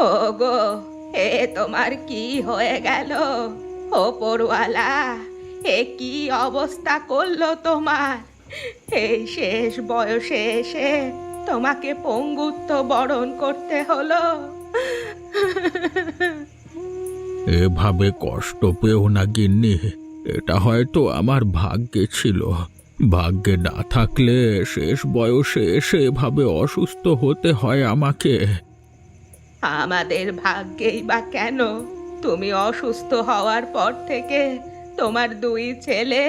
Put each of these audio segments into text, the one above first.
ওগো, এ তোমার কি হয়ে গেল? ওপরওয়ালা, এ কি অবস্থা করলো তোমার? এই শেষ বয়সে এসে তোমাকে পঙ্গুত্ব বরণ করতে হলো। এভাবে কষ্ট পেও না গিন্নি। এটা হয়তো আমার ভাগ্যে ছিল। ভাগ্যে না থাকলে শেষ বয়সে এসে এভাবে অসুস্থ হতে হয় আমাকে। আমাদের ভাগ্যেই বা কেন? তুমি অসুস্থ হওয়ার পর থেকে তোমার দুই ছেলে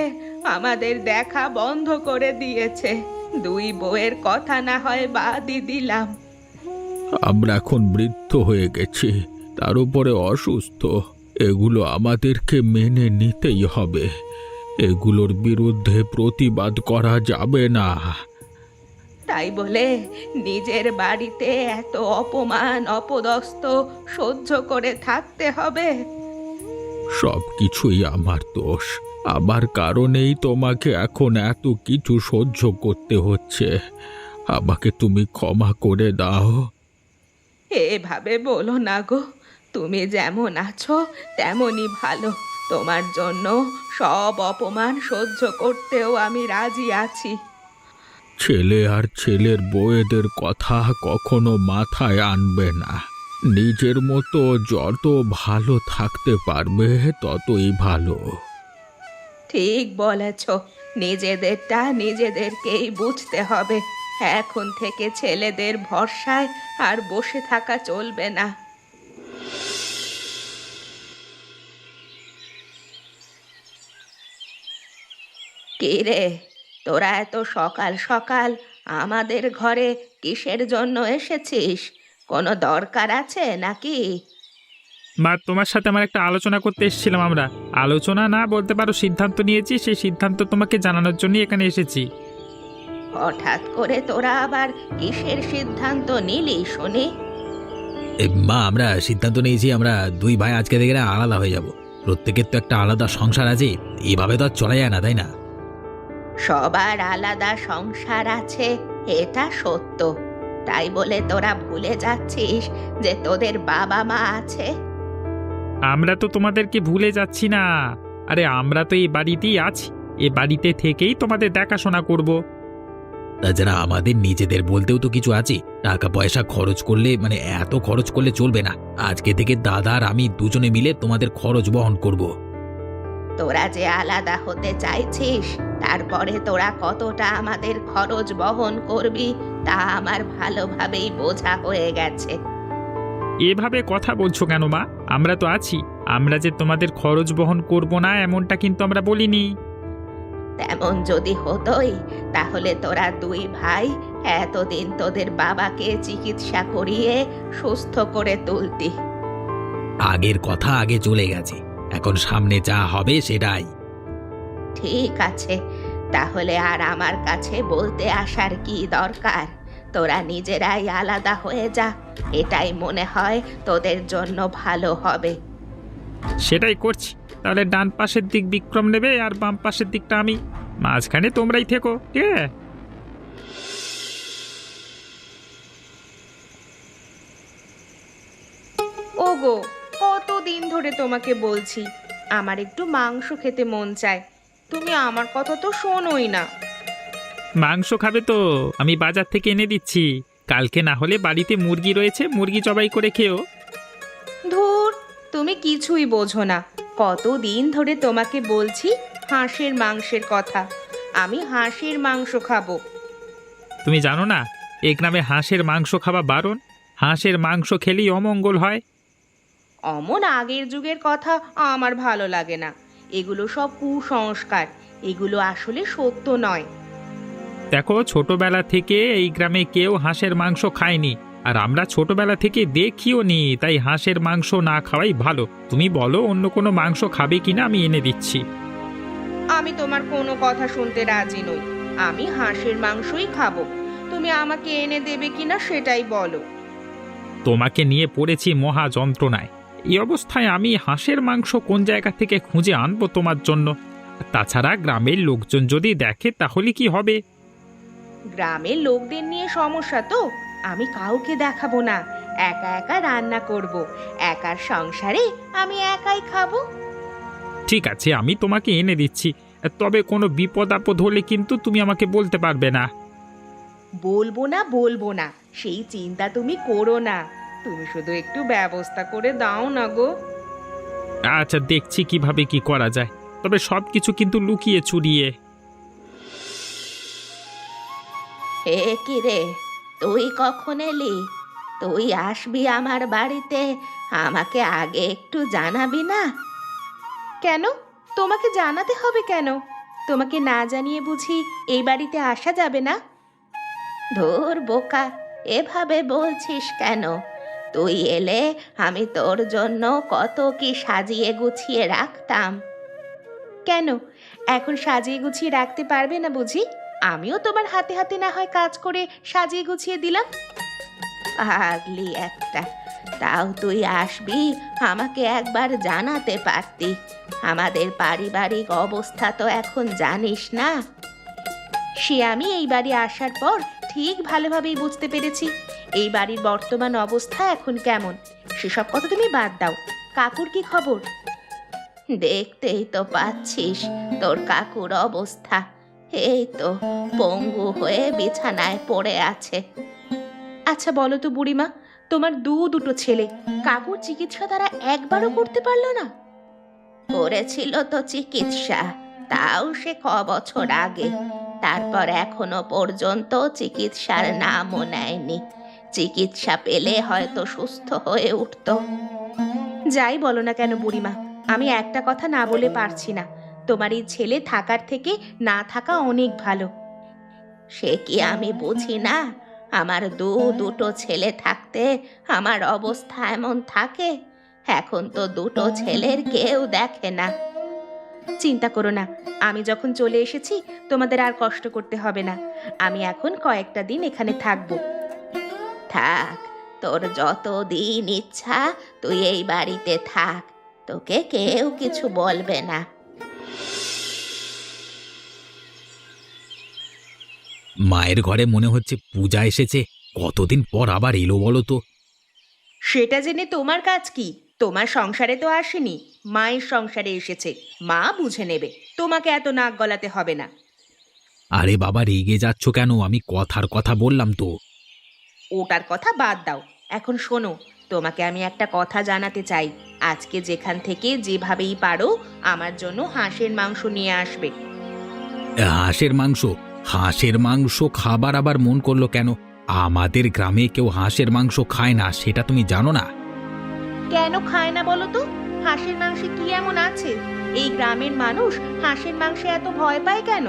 আমাদের দেখা বন্ধ করে দিয়েছে। দুই বউয়ের কথা না হয় বাদই দিলাম। আমরা এখন বৃদ্ধ হয়ে গেছি, তার উপরে অসুস্থ। এগুলো আমাদেরকে মেনে নিতেই হবে। এগুলোর বিরুদ্ধে প্রতিবাদ করা যাবে না। তাই বলে নিজের বাড়িতে এত অপমান অপদস্থ সহ্য করে থাকতে হবে? সব কিছুই আমার দোষ। আমার কারণেই তোমাকে এখন এত কিছু সহ্য করতে হচ্ছে। আমাকে তুমি ক্ষমা করে দাও। এভাবে বলো না গো, তুমি যেমন আছো তেমনই ভালো। তোমার জন্য সব অপমান সহ্য করতেও আমি রাজি আছি। ছেলে আর ছেলের বউয়েদের কথা কখনো মাথায় আনবে না। নিজের মতো যত ভালো থাকতে পারবে ততই ভালো। ঠিক বলেছ, নিজেদেরটা নিজেদেরকেই বুঝতে হবে। এখন থেকে ছেলেদের ভরসায় আর বসে থাকা চলবে না। কে রে, তোরা এত সকাল সকাল আমাদের ঘরে কিসের জন্য এসেছিস? কোনো দরকার আছে নাকি? মা, তোমার সাথে আমার একটা আলোচনা করতে এসেছিলাম আমরা। আলোচনা না বলতে পারো, সিদ্ধান্ত নিয়েছি। সেই সিদ্ধান্ত তোমাকে জানানোর জন্য এখানে এসেছি। হঠাৎ করে তোরা আবার কিসের সিদ্ধান্ত নিলি শুনি? মা, আমরা সিদ্ধান্ত নিয়েছি আমরা দুই ভাই আজকে থেকে না আলাদা হয়ে যাব। প্রত্যেকের তো একটা আলাদা সংসার আছে, এভাবে তো আর চলা যায় না, তাই না? সবার আলাদা সংসার আছে, এটা সত্য। তাই বলে তোরা ভুলে যাচ্ছিস যে তোদের বাবা মা আছে? আমরা তো তোমাদেরকে ভুলে যাচ্ছি না। আরে আমরা তো এই বাড়িতেই আছি, এ বাড়িতে থেকেই তোমাদের দেখাশোনা করব। তাছাড়া আমাদের নিজেদের বলতেও তো কিছু আছে। টাকা পয়সা খরচ করলে মানে এত খরচ করলে চলবে না। আজকে থেকে দাদা আর আমি দুজনে মিলে তোমাদের খরচ বহন করব। তোরা যে আলাদা হতে চাইছিস, তারপরে তোরা কতটা আমাদের খরচ বহন করবি তা আমার ভালোভাবেই বোঝা হয়ে গেছে। এভাবে কথা বলছো কেন মা? আমরা তো আছি। আমরা যে তোমাদের খরচ বহন করব না এমনটা কিন্তু আমরা বলিনি। তেমন যদি হতোই তাহলে তোরা দুই ভাই এতদিন তোদের বাবাকে চিকিৎসা করিয়ে সুস্থ করে তুলতি। আগের কথা আগে চলে গেছে, এখন সামনে যা হবে সেটাই। ঠিক আছে, তাহলে আর আমার কাছে বলতে আসার কি দরকার? তোরা নিজেরাই আলাদা হয়ে যা, এটাই মনে হয় তোদের জন্য ভালো হবে। সেটাই করছি। তাহলে ডান পাশের দিক বিক্রম নেবে আর বাম পাশের দিকটা আমি। মাঝখানে তোমরাই থেকো, ঠিক আছে? ওগো, কতদিন ধরে তোমাকে বলছি আমার একটু মাংস খেতে মন চায়, তুমি আমার কথা তো শোনোই না। মাংস খাবে তো আমি বাজার থেকে এনে দিচ্ছি। কালকে না হলে বাড়িতে মুরগি রয়েছে, মুরগি জবাই করে খেও। ধুর, তুমি কিছুই বোঝো না। কতদিন ধরে তোমাকে বলছি হাঁসের মাংসের কথা। আমি হাঁসের মাংস খাবো। তুমি জানো না, এ গ্রামে হাঁসের মাংস খাওয়া বারণ। হাঁসের মাংস খেলেই অমঙ্গল হয়। অমন আগের যুগের কথা আমার ভালো লাগে না। এগুলো সব কুসংস্কার, এগুলো আসলে সত্য নয়। দেখো, ছোটবেলা থেকে এই গ্রামে কেউ হাঁসের মাংস খায়নি, আর আমরা ছোটবেলা থেকে দেখিও নি। তাই হাঁসের মাংস না খাওয়াই ভালো। তুমি বলো অন্য কোনো মাংস খাবে কিনা, আমি এনে দিচ্ছি। আমি তোমার কোনো কথা শুনতে রাজি নই। আমি হাঁসের মাংসই খাবো। তুমি আমাকে এনে দেবে কিনা সেটাই বলো। তোমাকে নিয়ে পড়েছি মহা যন্ত্রণায়। এই অবস্থায় আমি হাঁসের মাংস কোন জায়গা থেকে খুঁজে আনবো তোমার জন্য? তাছাড়া গ্রামের লোকজন যদি দেখে তাহলে কি হবে? গ্রামের লোকদের নিয়ে সমস্যা তো, আমি কাউকে দেখাবো না। একা একা রান্না করব, একার সংসারে আমি একাই খাবো। ঠিক আছে, আমি তোমাকে এনে দিচ্ছি, তবে কোনো বিপদ আপদ হলে কিন্তু তুমি আমাকে বলতে পারবে না। বলবো না, সেই চিন্তা তুমি করো না। তুমি শুধু একটু ব্যবস্থা করে দাও না গো। আচ্ছা, দেখছি কিভাবে কি করা যায়, তবে সব কিছু কিন্তু লুকিয়ে চুরিয়ে। এ কি রে, তুই কখন এলি? তুই আসবি আমার বাড়িতে, আমাকে আগে একটু জানাবি না? কেন? তোমাকে জানাতে হবে কেন? তোমাকে না জানিয়ে বুঝি এই বাড়িতে আসা যাবে না? ধুর বোকা, এভাবে বলছিস কেন? তুই এলে আমি তোর জন্য কত কি সাজিয়ে গুছিয়ে রাখতাম। কেন এখন সাজিয়ে গুছিয়ে রাখতে পারবে না বুঝি? আমিও তোমার হাতে হাতে না হয় কাজ করে সাজিয়ে গুছিয়ে দিলাম। পাগলি একটা, তাও তুই আসবি আমাকে একবার জানাতে পারতি। আমাদের পারিবারিক অবস্থা তো এখন জানিস না। সে আমি এই বাড়ি আসার পর ঠিক ভালোভাবেই বুঝতে পেরেছি এই বাড়ির বর্তমান অবস্থা এখন কেমন। সেসব কথা তুমি বাদ দাও। কাকুর কি খবর? দেখতেই তো পাচ্ছিস তোর কাকুর অবস্থা, এই তো পঙ্গু হয়ে বিছানায় পড়ে আছে। আচ্ছা বলো তো বুড়িমা, তোমার দুটো ছেলে, কাকুর চিকিৎসা তারা একবারও করতে পারলো না? করেছিল তো চিকিৎসা, তাও সে বছর আগে। তারপর এখনো পর্যন্ত চিকিৎসার নামও নেয়নি। চিকিৎসা পেলে হয়তো সুস্থ হয়ে উঠতো। যাই বলো না কেন বুড়িমা, আমি একটা কথা না বলে পারছি না। তোমার এই ছেলে থাকার থেকে না থাকা অনেক ভালো। সে কি আমি বুঝি না? আমার দুটো ছেলে থাকতে আমার অবস্থা এমন থাকে? এখন তো দুটো ছেলের কেউ দেখে না। চিন্তা করো না, আমি যখন চলে এসেছি তোমাদের আর কষ্ট করতে হবে না। আমি এখন কয়েকটা দিন এখানে থাকবো। থাক, তোর যত দিন ইচ্ছা তুই এই বাড়িতে থাক, তোকে কেউ কিছু বলবে না। মায়ের ঘরে মনে হচ্ছে পূজা এসেছে। কতদিন পর আবার এলো বলো তো? সেটা জেনে তোমার কাজ কি? তোমার সংসারে তো আসেনি, মায়ের সংসারে এসেছে। মা বুঝে নেবে, তোমাকে এত নাক গলাতে হবে না। আরে বাবা, রেগে যাচ্ছ কেন? আমি কথার কথা বললাম তো। ওটার কথা বাদ দাও, এখন শোনো, তোমাকে আমি একটা কথা জানাতে চাই। আজকে যেখান থেকে যেভাবেই পারো আমার জন্য হাঁসের মাংস নিয়ে আসবে। হাঁসের মাংস? হাঁসের মাংস খাবার আবার মন করলো কেন? আমাদের গ্রামে কেউ হাঁসের মাংস খায় না, সেটা তুমি জানো না? কেন খায় না বলো তো? হাঁসের মাংসে কি এমন আছে? এই গ্রামের মানুষ হাঁসের মাংসে এত ভয় পায় কেন?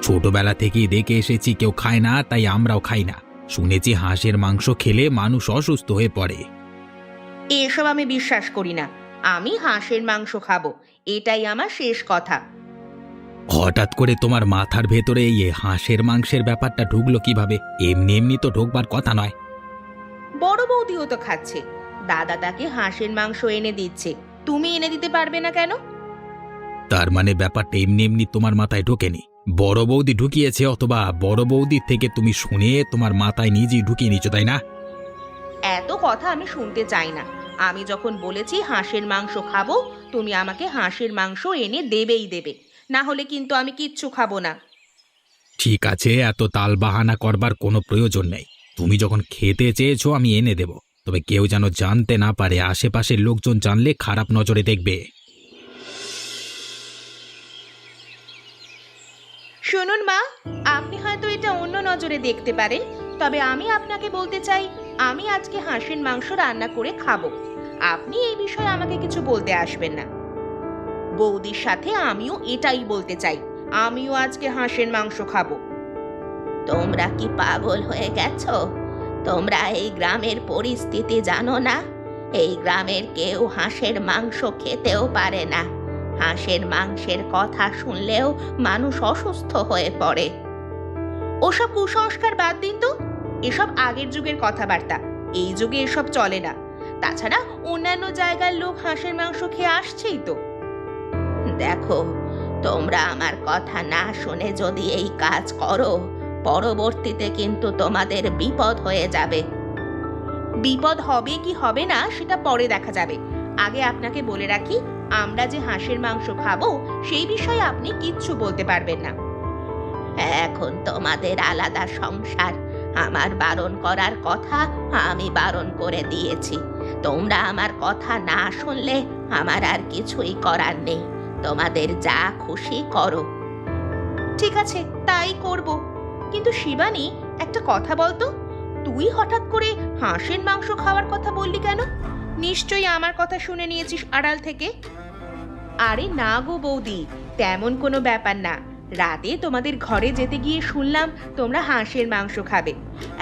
ছোটবেলা থেকেই দেখে এসেছি কেউ খায় না, তাই আমরাও খাই না। শুনেছি হাঁসের মাংস খেলে মানুষ অসুস্থ হয়ে পড়ে। এসব আমি বিশ্বাস করি না। আমি হাঁসের মাংস খাবো, এটাই আমার শেষ কথা। হঠাৎ করে তোমার মাথার ভেতরে এই হাঁসের মাংসের ব্যাপারটা ঢুকলো কিভাবে? এমনি এমনি তো ঢোকবার কথা নয়। বড় বৌদিও তো খাচ্ছে, দাদা তাকে হাঁসের মাংস এনে দিচ্ছে, তুমি এনে দিতে পারবে না কেন? তার মানে ব্যাপারটা এমনি এমনি তোমার মাথায় ঢোকেনি, বড় বৌদি ঢুকিয়েছে, অথবা বড় বৌদির থেকে তুমি শুনে তোমার মাথায় নিজেই ঢুকিয়ে নিচ্ছ, তাই না? এত কথা আমি শুনতে চাই না। আমি যখন বলেছি হাঁসের মাংস খাবো, তুমি আমাকে হাঁসের মাংস এনে দেবেই দেবে, না হলে কিন্তু আমি কিচ্ছু খাবো না। ঠিক আছে, এত তাল বাহানা করবার কোনো প্রয়োজন নেই। তুমি যখন খেতে চেয়েছো আমি এনে দেব, তবে কেউ যেন জানতে না পারে। আশেপাশের লোকজন জানলে খারাপ নজরে দেখবে। শুনুন মা, আপনি হয়তো এটা অন্য নজরে দেখতে পারেন, তবে আমি আপনাকে বলতে চাই আমি আজকে হাঁসের মাংস রান্না করে খাবো। আপনি এই বিষয়ে আমাকে কিছু বলতে আসবেন না। বৌদির সাথে আমিও এটাই বলতে চাই, আমিও আজকে হাঁসের মাংস খাবো। তোমরা কি পাগল হয়ে গেছো? তোমরা এই গ্রামের পরিস্থিতি জানো না? এই গ্রামের কেউ হাঁসের মাংস খেতেও পারে না। হাঁসের মাংসের কথা শুনলেও মানুষ অসুস্থ হয়ে পড়ে। ওসব কুসংস্কার বাদ দিন তো, এসব আগের যুগের কথাবার্তা, এই যুগে এসব চলে না। তাছাড়া অন্যান্য জায়গার লোক হাঁসের মাংস খেয়ে আসছেই তো। দেখো, তোমরা আমার কথা না শুনে যদি এই কাজ করো, পরবর্তীতে কিন্তু তোমাদের বিপদ হয়ে যাবে। বিপদ হবে কি হবে না সেটা পরে দেখা যাবে। আগে আপনাকে বলে রাখি, আমরা যে হাঁসের মাংস খাবো সেই বিষয়ে আপনি কিচ্ছু বলতে পারবেন না। এখন তোমাদের আলাদা সংসার, আমার বারণ করার কথা আমি বারণ করে দিয়েছি। তোমরা আমার কথা না শুনলে আমার আর কিছুই করার নেই। তোমাদের যা খুশি করো। ঠিক আছে, তাই করব। কিন্তু শিবানী, একটা কথা বলতো, তুই হঠাৎ করে হাঁসের মাংস খাওয়ার কথা বললি কেন? নিশ্চয়ই আমার কথা শুনে নিয়েছিস আড়াল থেকে। আরে না গো বৌদি, তেমন কোনো ব্যাপার না। রাতে তোমাদের ঘরে যেতে গিয়ে শুনলাম তোমরা হাঁসের মাংস খাবে।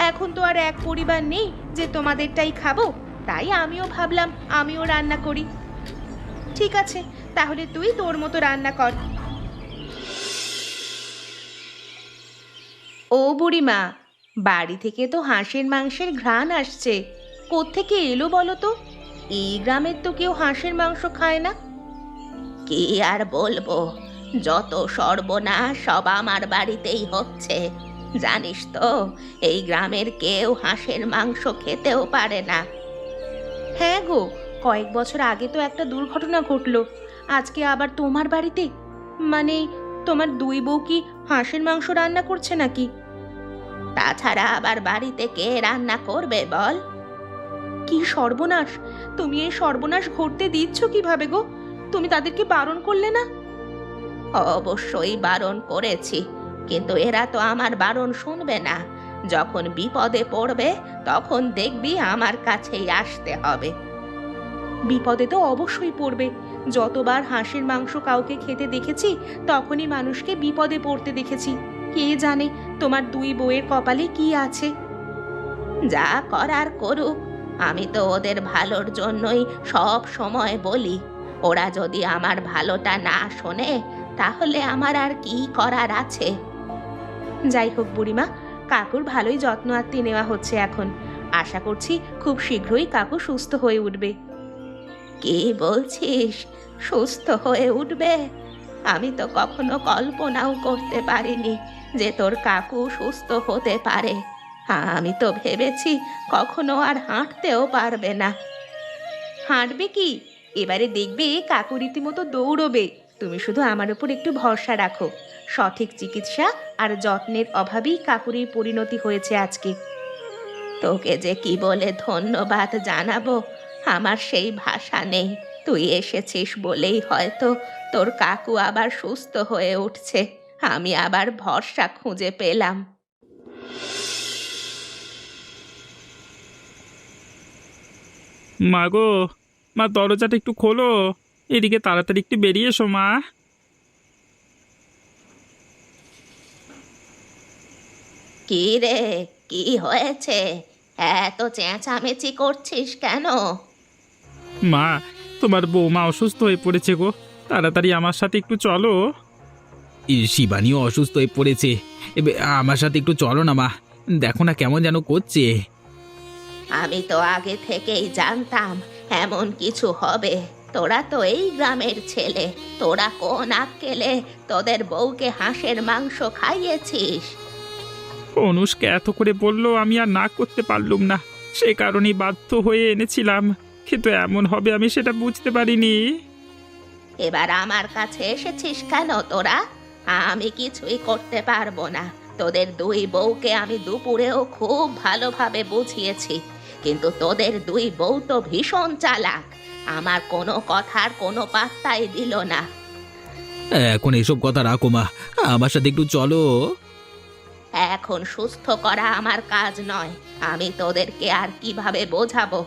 এখন তো আর এক পরিবার নেই যে তোমাদেরটাই খাবো, তাই আমিও ভাবলাম আমিও রান্না করি। ঠিক আছে, তাহলে তুই তোর মতো রান্না কর। ও বুড়িমা, বাড়ি থেকে তো হাঁসের মাংসের ঘ্রাণ আসছে। কোত্থেকে এলো বলো তো? এই গ্রামের তো কেউ হাঁসের মাংস খায় না। কি আর বলবো, যত সর্বনাশ সব আমার বাড়িতেই হচ্ছে। জানিস তো, এই গ্রামের কেউ হাঁসের মাংস খেতেও পারে না। হ্যাঁ গো, কয়েক বছর আগে তো একটা দুর্ঘটনা ঘটলো। আজকে আবার তোমার বাড়িতে? মানে তোমার দুই বউ কি হাঁসের মাংস রান্না করছে নাকি? তাছাড়া আবার বাড়িতে কে রান্না করবে বল? কি সর্বনাশ! তুমি এই সর্বনাশ ঘটতে দিচ্ছ কিভাবে গো? তুমি তাদেরকে বারণ করলে না? অবশ্যই বারণ করেছি, কিন্তু এরা তো আমার বারণ শুনবে না। যখন বিপদে পড়বে তখন দেখবি আমার কাছেই আসতে হবে। বিপদে তো অবশ্যই পড়বে। যতবার হাঁসের মাংস কাউকে খেতে দেখেছি তখনই মানুষকে বিপদে পড়তে দেখেছি। কে জানে তোমার দুই বউয়ের কপালে কি আছে। যা করার করুক, আমি তো ওদের ভালোর জন্যই সব সময় বলি। ওরা যদি আমার ভালোটা না শোনে তাহলে আমার আর কি করার আছে। যাই হোক বুড়িমা, কাকুর ভালোই যত্ন আত্তি নেওয়া হচ্ছে এখন। আশা করছি খুব শীঘ্রই কাকু সুস্থ হয়ে উঠবে। কি বলছিস, সুস্থ হয়ে উঠবে? আমি তো কখনো কল্পনাও করতে পারিনি যে তোর কাকু সুস্থ হতে পারে। আমি তো ভেবেছি কখনো আর হাঁটতেও পারবে না। হাঁটবে কি? এবারে দেখবে কাকু রীতিমতো দৌড়বে। তুমি শুধু আমার উপর একটু ভরসা রাখো। সঠিক চিকিৎসা আর যত্নের অভাবেই কাকুর এই পরিণতি হয়েছে আজকে। তোকে যে কি বলে ধন্যবাদ জানাবো আমার সেই ভাষা নেই। তুই এসেছিস বলেই হয়তো তোর কাকু আবার সুস্থ হয়ে উঠছে। আমি আবার ভরসা খুঁজে পেলাম। মা গো, মা দরজাটা একটু খোলো। এদিকে তাড়াতাড়ি একটু বেরিয়ে এসো মা। কি রে, কি হয়েছে? এত চেঁচামেচি করছিস কেন? মা, তোমার বৌমা অসুস্থ হয়ে পড়েছে গো, তাড়াতাড়ি আমার সাথে একটু চলো। শিবানীও অসুস্থ হয়ে পড়েছে। আমার সাথে একটু চলো না মা, দেখো না কেমন যেন করছে। আমি তো আগে থেকেই জানতাম এমন কিছু হবে। তোরা তো এই গ্রামের ছেলে, তোরা কোন আক্কেলে তোদের বউকে হাঁসের মাংস খাইয়েছিস? অনুষ্কা এত করে বললো, আমি আর না করতে পারলুম না। সে কারণেই বাধ্য হয়ে এনেছিলাম, কিন্তু এমন হবে আমি সেটা বুঝতে পারিনি। এবার আমার কাছে এসেছিস কেন তোরা? আমি কিছুই করতে পারবো না। তোদের দুই বউকে আমি দুপুরেও খুব ভালোভাবে বুঝিয়েছি, কিন্তু তোদের দুই বউ তো ভীষণ চালাক। আমার কোনো কথার কোনো পাত্তাই দিল না। এখন এসব কথা রাখো মা, আমার সাথে একটু চলো। এখন সুস্থ করা আমার কাজ নয়। আমি তোদেরকে আর কিভাবে বোঝাবো?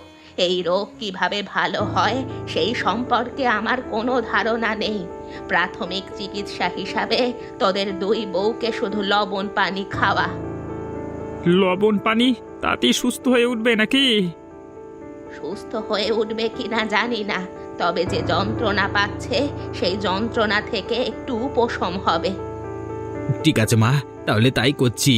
এই রোগ কিভাবে ভালো হয় সেই সম্পর্কে আমার কোনো ধারণা নেই। প্রাথমিক চিকিৎসা হিসাবে তোদের দুই বউকে শুধু লবণ পানি খাওয়া। লবণ পানি তাতেই সুস্থ হয়ে উঠবে নাকি? সুস্থ হয়ে উঠবে কিনা জানি না, তবে যে যন্ত্রণা পাচ্ছে সেই যন্ত্রণা থেকে একটু উপশম হবে। ঠিক আছে মা, তাহলে তাই করছি।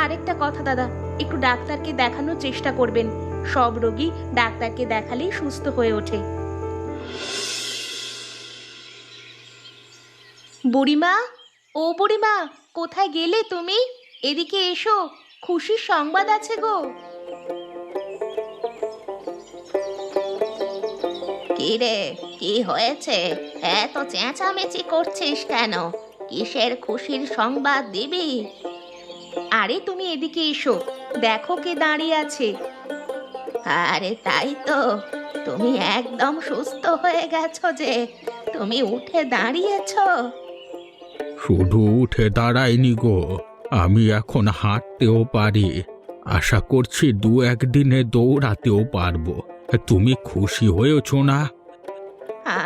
আরেকটা কথা দাদা, একটু ডাক্তারকে দেখানোর চেষ্টা করবেন। সব রোগী ডাক্তারকে দেখালেই সুস্থ হয়ে ওঠে। বুড়িমা, ও বুড়িমা, কোথায় গেলে তুমি? এদিকে এসো, খুশির সংবাদ আছে গো। কি রে, কি হয়েছে? এত চেঁচামেচি করছিস কেন? কিসের খুশির সংবাদ দিবি? আরে তুমি এদিকে এসো, দেখো কে দাঁড়িয়ে আছে। আরে তাই তো, তুমি একদম সুস্থ হয়ে গেছো যে, তুমি উঠে দাঁড়িয়েছো। শুধু উঠে দাঁড়াইনি গো, আমি এখন হাঁটতেও পারি। আশা করছি 2-1 দিনে দৌড়াতেও পারবো। তুমি খুশি হয়েছো না?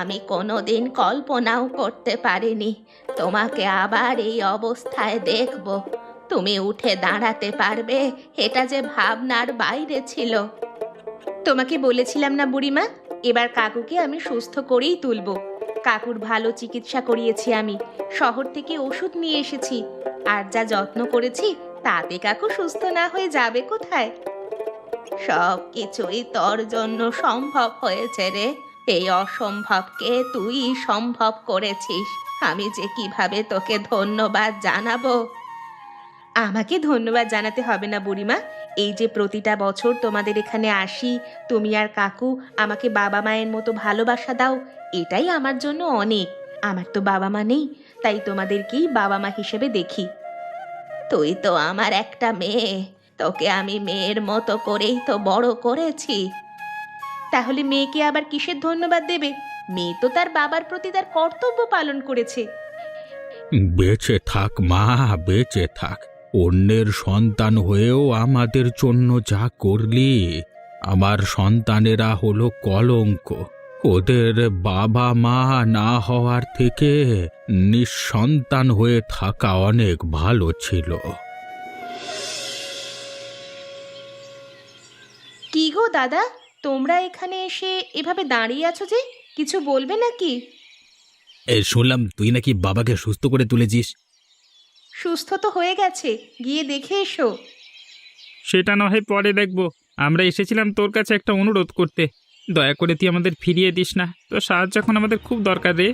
আমি কোনোদিন কল্পনাও করতে পারিনি তোমাকে আবার এই অবস্থায় দেখব। তুমি উঠে দাঁড়াতে পারবে, এটা যে ভাবনার বাইরে ছিল। তোমাকে বলেছিলাম না বুড়িমা, এবার কাকুকে আমি সুস্থ করেই তুলবো। কাকুর ভালো চিকিৎসা করিয়েছি আমি, শহর থেকে ওষুধ নিয়ে এসেছি, আর যা যত্ন করেছি তাতে কাকু সুস্থ না হয়ে যাবে কোথায়? সব কিছুই তোর জন্য সম্ভব হয়েছে রে। এই অসম্ভবকে তুই সম্ভব করেছিস। আমি যে কিভাবে তোকে ধন্যবাদ জানাবো। আমাকে ধন্যবাদ জানাতে হবে না বুড়িমা। এই যে প্রতিটা বছর তোমাদের এখানে আসি, তুমি আর কাকু আমাকে বাবা মায়ের মতো ভালোবাসা দাও, এটাই আমার জন্য অনেক। আমার তো বাবা মা নেই, তাই তোমাদেরকেই বাবা মা হিসেবে দেখি। তুই তো আমার একটা মেয়ে, তোকে আমি মেয়ের মতো করেই তো বড় করেছি। তাহলে মেয়েকে আবার কিসের ধন্যবাদ দেবে? মেয়ে তো তার বাবার প্রতি তার কর্তব্য পালন করেছে। বেঁচে থাক মা, বেঁচে থাক। অন্যের সন্তান হয়েও আমাদের জন্য যা করলি। আমার সন্তানেরা হলো কলঙ্ক। ওদের বাবা মা না হওয়ার থেকে নিঃসন্তান হয়ে থাকা অনেক ভালো ছিল। কি গো দাদা, তোমরা এখানে এসে এভাবে দাঁড়িয়ে আছো যে, কিছু বলবে নাকি? শুনলাম তুই নাকি বাবাকে সুস্থ করে তুলেছিস। সুস্থ তো হয়ে গেছে, গিয়ে দেখে এসো। সেটা না হয় পরে দেখবো। আমরা এসেছিলাম তোর কাছে একটা অনুরোধ করতে। দয়া করে তুই আমাদের ফিরিয়ে দিস না, তোর সাহায্য এখন আমাদের খুব দরকার রে।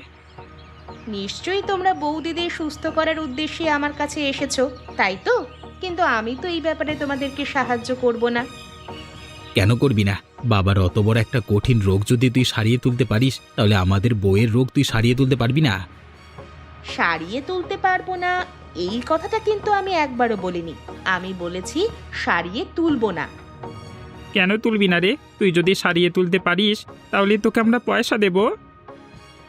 নিশ্চয়ই তোমরা বৌদিদের সুস্থ করার উদ্দেশ্যে আমার কাছে এসেছো, তাই তো? কিন্তু আমি তো এই ব্যাপারে তোমাদেরকে সাহায্য করব না। কেন করবি না? বাবার অত বড় একটা কঠিন রোগ যদি তুই সারিয়ে তুলতে পারিস, তাহলে আমাদের বউয়ের রোগ তুই সারিয়ে তুলতে পারবি না? সারিয়ে তুলতে পারবো না এই কথাটা কিন্তু আমি একবারও বলিনি। আমি বলেছি সারিয়ে তুলবো না। কেন তুলবি না রে? তুই যদি সারিয়ে তুলতে পারিস তাহলে তোকে আমরা পয়সা দেব।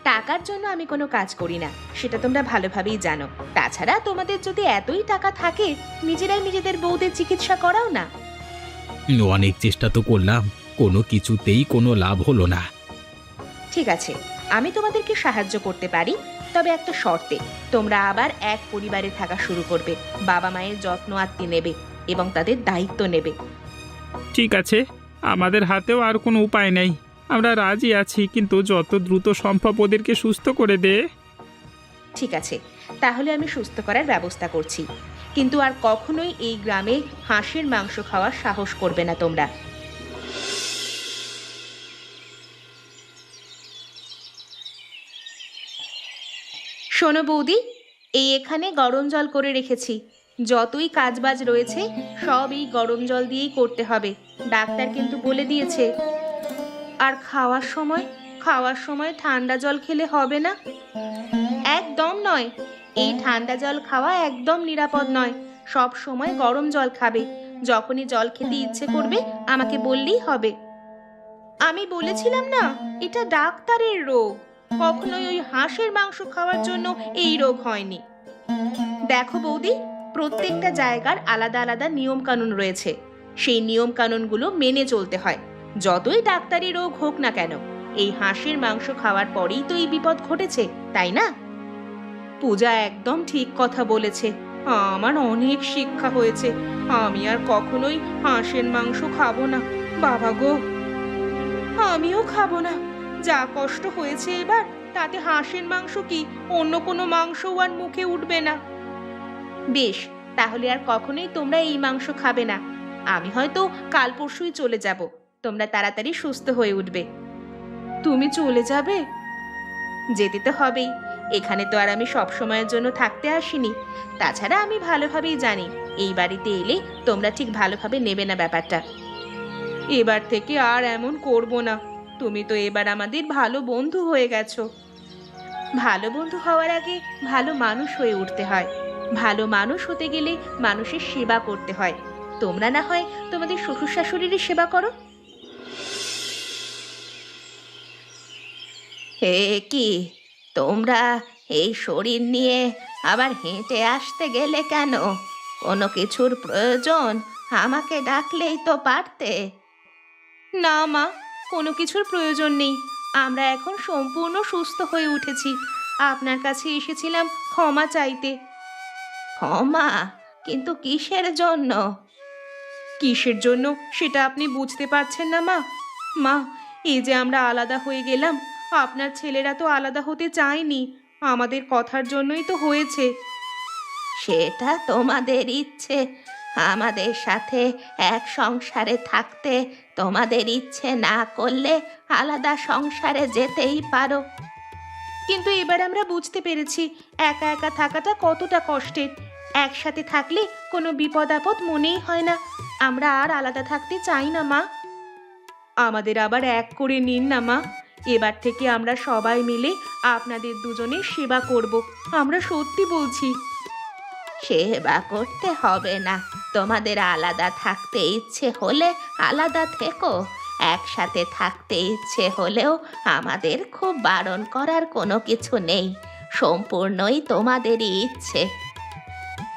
টাকার জন্য আমি কোনো কাজ করি না, সেটা তোমরা ভালোভাবেই জানো। তাছাড়া তোমাদের যদি এতই টাকা থাকে, নিজেরাই নিজেদের বউদের চিকিৎসা করাও না। অনেক চেষ্টা তো করলাম, কোনো কিছুতেই কোনো লাভ হলো না। ঠিক আছে, আমি তোমাদেরকে সাহায্য করতে পারি, তবে একটা শর্তে। তোমরা আবার এক পরিবারে থাকা শুরু করবে, বাবা মায়ের যত্ন আত্মি নেবে এবং তাদের দায়িত্ব নেবে। ঠিক আছে, আমাদের হাতেও আর কোনো উপায় নেই। আমরা রাজি আছি, কিন্তু যত দ্রুত সম্ভব ওদেরকে সুস্থ করে দে। ঠিক আছে, তাহলে আমি সুস্থ করার ব্যবস্থা করছি। কিন্তু আর কখনোই এই গ্রামে হাঁসের মাংস খাওয়ার সাহস করবে না তোমরা। শোনো বৌদি, এই এখানে গরম জল করে রেখেছি। যতই কাজবাজ রয়েছে সব এই গরম জল দিয়েই করতে হবে, ডাক্তার কিন্তু বলে দিয়েছে। আর খাওয়ার সময় ঠান্ডা জল খেলে হবে না। একদম নয়, এই ঠান্ডা জল খাওয়া একদম নিরাপদ নয়। সব সময় গরম জল খাবে। যখনই জল খেতে ইচ্ছে করবে আমাকে বললেই হবে। আমি বলেছিলাম না, এটা ডাক্তারের রোগ, কখনোই ওই হাঁসের মাংস খাওয়ার জন্য এই রোগ হয়নি। দেখো বৌদি, প্রত্যেকটা জায়গার আলাদা আলাদা নিয়ম কানুন রয়েছে, সেই নিয়ম কানুনগুলো মেনে চলতে হয়। যতই ডাক্তারি রোগ হোক না কেন, এই হাঁসের মাংস খাওয়ার পরেই তো এই বিপদ ঘটেছে, তাই না? পূজা একদম ঠিক কথা বলেছে। আমার অনেক শিক্ষা হয়েছে। আমি আর কখনোই হাঁসের মাংস খাবো না। বাবা গো, আমিও খাবো না। যা কষ্ট হয়েছে এবার, তাতে হাঁসের মাংস কি অন্য কোনো মাংসও আর মুখে উঠবে না। বেশ, তাহলে আর কখনোই তোমরা এই মাংস খাবে না। আমি হয়তো কাল পরশুই চলে যাব, তোমরা তাড়াতাড়ি সুস্থ হয়ে উঠবে। তুমি চলে যাবে? যেতে তো হবেই, এখানে তো আর আমি সব সময়ের জন্য থাকতে আসিনি। তাছাড়া আমি ভালোভাবেই জানি এই বাড়িতে এলে তোমরা ঠিক ভালোভাবে নেবে না ব্যাপারটা। এবার থেকে আর এমন করব না। তুমি তো এবার আমাদের ভালো বন্ধু হয়ে গেছো। ভালো বন্ধু হওয়ার আগে ভালো মানুষ হয়ে উঠতে হয়। ভালো মানুষ হতে গেলে মানুষের সেবা করতে হয়। তোমরা না হয় তোমাদের শ্বশুর শাশুড়িরই সেবা করো। হে কি, তোমরা এই শরীর নিয়ে আবার হেঁটে আসতে গেলে কেন? কোনো কিছুর প্রয়োজন আমাকে ডাকলেই তো পারতে। না মা, কোনো কিছুর প্রয়োজন নেই। আমরা এখন সম্পূর্ণ সুস্থ হয়ে উঠেছি। আপনার কাছে এসেছিলাম ক্ষমা চাইতে। ক্ষমা? কিন্তু কিসের জন্য? কিসের জন্য সেটা আপনি বুঝতে পারছেন না মা? মা, এই যে আমরা আলাদা হয়ে গেলাম, আপনার ছেলেরা তো আলাদা হতে চায়নি। আমাদের কথার জন্যই তো হয়েছে। সেটা তোমাদের ইচ্ছে। আমাদের সাথে এক সংসারে থাকতে তোমাদের ইচ্ছে না করলে আলাদা সংসারে যেতেই পারো। কিন্তু এবার আমরা বুঝতে পেরেছি একা একা থাকাটা কতটা কষ্টের। একসাথে থাকলে কোনো বিপদ আপদ মনেই হয় না। আমরা আর আলাদা থাকতে চাই না মা। আমাদের আবার এক করে নিন না মা। এবার থেকে আমরা সবাই মিলে আপনাদের দুজনের সেবা করব। আমরা সত্যি বলছি। সেবা করতে হবে না। তোমাদের আলাদা থাকতে ইচ্ছে হলে আলাদা থেকো। একসাথে থাকতে ইচ্ছে হলেও আমাদের খুব বারণ করার কোনো কিছু নেই। সম্পূর্ণই তোমাদেরই ইচ্ছে।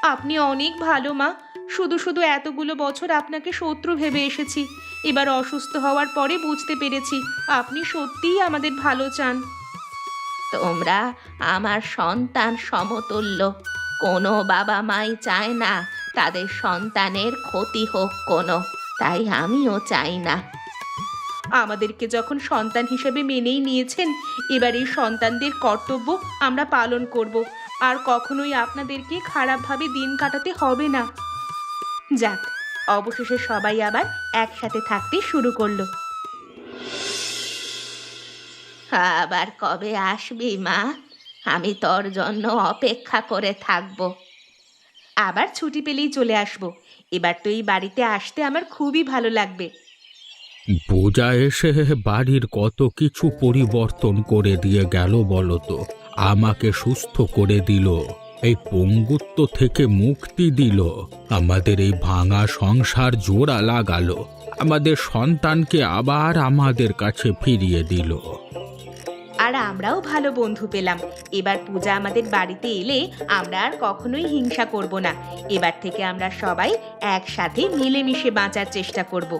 আপনি অনেক ভালো মা। শুধু শুধু এতগুলো বছর আপনাকে শত্রু ভেবে এসেছি। এবার অসুস্থ হওয়ার পরে বুঝতে পেরেছি আপনি সত্যিই আমাদের ভালো চান। তোমরা আমার সন্তান সমতুল্য। কোনো বাবা মাই চায় না তাদের সন্তানের ক্ষতি হোক কোনো। তাই আমিও চাই না। আমাদেরকে যখন সন্তান হিসেবে মেনেই নিয়েছেন, এবার এই সন্তানদের কর্তব্য আমরা পালন করব। আর কখনোই আপনাদেরকে খারাপভাবে দিন কাটাতে হবে না। যাক, অবশেষে সবাই আবার একসাথে থাকতে শুরু করলো। আবার কবে আসবি মা? আমি তোর জন্য অপেক্ষা করে থাকবো। আবার ছুটি পেলেই চলে আসবো। এবার তো এই বাড়িতে আসতে আমার খুবই ভালো লাগবে। পূজা এসে বাড়ির কত কিছু পরিবর্তন করে দিয়ে গেল বলো তো। আমাকে সুস্থ করে দিল, এই পঙ্গুত্ব থেকে মুক্তি দিল, আমাদের এই ভাঙা সংসার জোড়া লাগালো, আমাদের সন্তানকে আবার আমাদের কাছে ফিরিয়ে দিল। আর আমরাও ভালো বন্ধু পেলাম। এবার পূজা আমাদের বাড়িতে এলে আমরা আর কখনোই হিংসা করব না। এবার থেকে আমরা সবাই একসাথে মিলেমিশে বাঁচার চেষ্টা করব।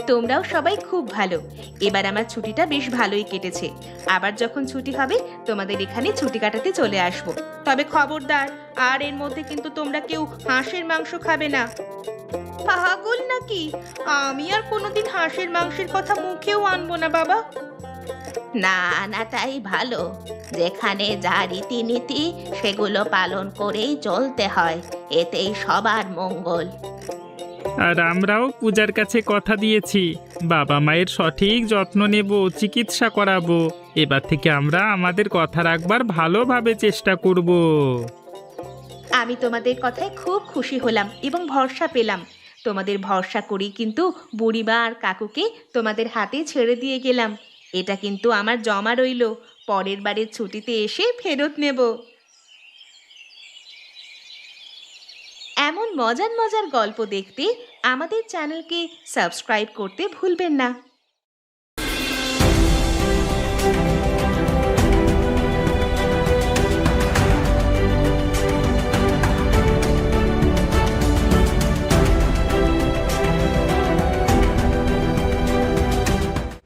তোমরাও সবাই খুব ভালো। এবার আমার ছুটিটা বেশ ভালোই কেটেছে। আবার যখন ছুটি হবে তোমাদের এখানে ছুটি কাটাতে চলে আসব। তবে খবরদার, আর এর মধ্যে কিন্তু তোমরা কেউ হাঁসের মাংস খাবে না। পাগল নাকি? আমি আর কোনোদিন হাঁসের মাংসের কথা মুখেও আনবো না বাবা। না আনাটাই ভালো। যেখানে যা রীতিনীতি সেগুলো পালন করেই চলতে হয়। এতেই সবার মঙ্গল। আর আমরাও পূজার কাছে কথা দিয়েছি, বাবা মায়ের সঠিক যত্ন নেব, চিকিৎসা করাবো। এবার থেকে আমরা আমাদের কথা রাখবার ভালোভাবে চেষ্টা করব। আমি তোমাদের কথায় খুব খুশি হলাম এবং ভরসা পেলাম। তোমাদের ভরসা করেই কিন্তু বুড়িমা আর কাকুকে তোমাদের হাতে ছেড়ে দিয়ে গেলাম। এটা কিন্তু আমার জমা রইল, পরের বারের ছুটিতে এসে ফেরত নেব। এমন মজার মজার গল্প দেখতে আমাদের চ্যানেলকে সাবস্ক্রাইব করতে ভুলবেন না।